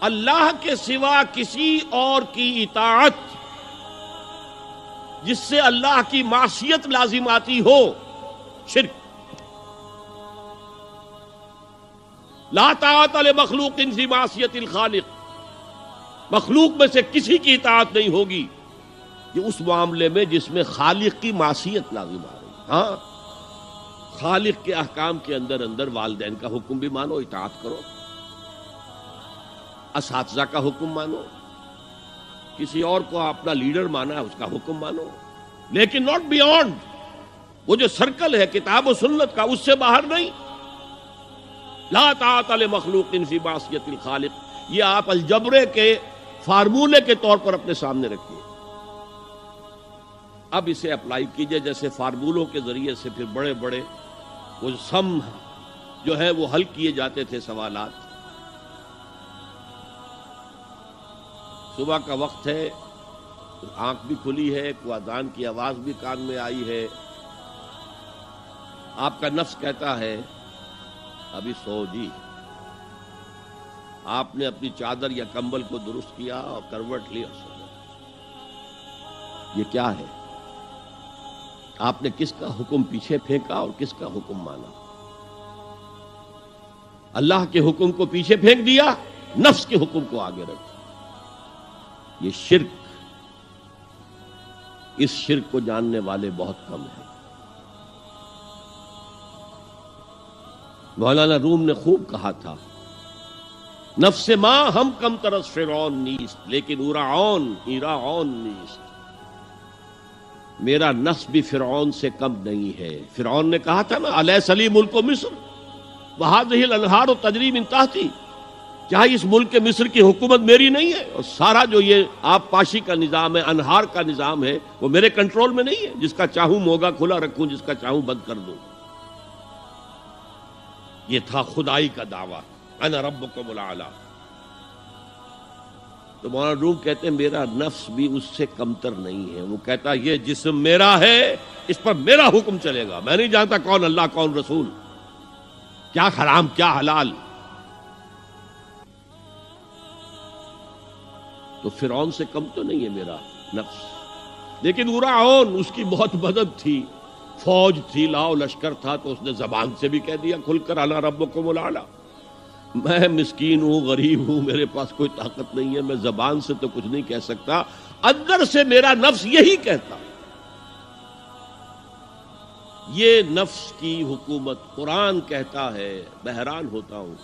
اللہ کے سوا کسی اور کی اطاعت جس سے اللہ کی معصیت لازم آتی ہو، شرک۔ لا طاعت لمخلوق فی معصیت الخالق، مخلوق میں سے کسی کی اطاعت نہیں ہوگی یہ اس معاملے میں جس میں خالق کی معصیت لازم آ رہی۔ ہاں، خالق کے احکام کے اندر اندر والدین کا حکم بھی مانو، اطاعت کرو، اساتذہ کا حکم مانو، کسی اور کو اپنا لیڈر مانا ہے اس کا حکم مانو، لیکن ناٹ بیونڈ وہ جو سرکل ہے کتاب و سنت کا، اس سے باہر نہیں۔ لا طاعت لمخلوق فی معصیت الخالق، یہ آپ الجبرے کے فارمولے کے طور پر اپنے سامنے رکھیے۔ اب اسے اپلائی کیجئے، جیسے فارمولوں کے ذریعے سے پھر بڑے بڑے وہ سم جو ہے وہ حل کیے جاتے تھے سوالات۔ صبح کا وقت ہے، آنکھ بھی کھلی ہے، کوئی اذان کی آواز بھی کان میں آئی ہے، آپ کا نفس کہتا ہے ابھی سو جی۔ آپ نے اپنی چادر یا کمبل کو درست کیا اور کروٹ لی اور سو گئے۔ یہ کیا ہے؟ آپ نے کس کا حکم پیچھے پھینکا اور کس کا حکم مانا؟ اللہ کے حکم کو پیچھے پھینک دیا، نفس کے حکم کو آگے رکھا۔ یہ شرک، اس شرک کو جاننے والے بہت کم ہیں۔ مولانا روم نے خوب کہا تھا، نفس ما ہم کم ترس فرعون نیست لیکن ایراعون نیست۔ میرا نفس بھی فرعون سے کم نہیں ہے۔ فرعون نے کہا تھا نا الیس لی ملک مصر وہذہ الانہار تجری من تحتی، کیا اس ملک مصر کی حکومت میری نہیں ہے؟ اور سارا جو یہ آب پاشی کا نظام ہے، انہار کا نظام ہے، وہ میرے کنٹرول میں نہیں ہے؟ جس کا چاہوں موگا کھلا رکھوں، جس کا چاہوں بند کر دوں۔ یہ تھا خدائی کا دعویٰ، انا ربکم الاعلی۔ تو مولانا روم کہتے ہیں میرا نفس بھی اس سے کمتر نہیں ہے۔ وہ کہتا یہ جسم میرا ہے، اس پر میرا حکم چلے گا، میں نہیں جانتا کون اللہ کون رسول، کیا حرام کیا حلال۔ تو فرعون سے کم تو نہیں ہے میرا نفس، لیکن ایراعون اس کی بہت مدد تھی، فوج تھی، لاؤ لشکر تھا، تو اس نے زبان سے بھی کہہ دیا کھل کر انا ربکم الاعلی۔ میں مسکین ہوں، غریب ہوں، میرے پاس کوئی طاقت نہیں ہے، میں زبان سے تو کچھ نہیں کہہ سکتا، اندر سے میرا نفس یہی کہتا۔ یہ نفس کی حکومت قرآن کہتا ہے، میں حیران ہوتا ہوں۔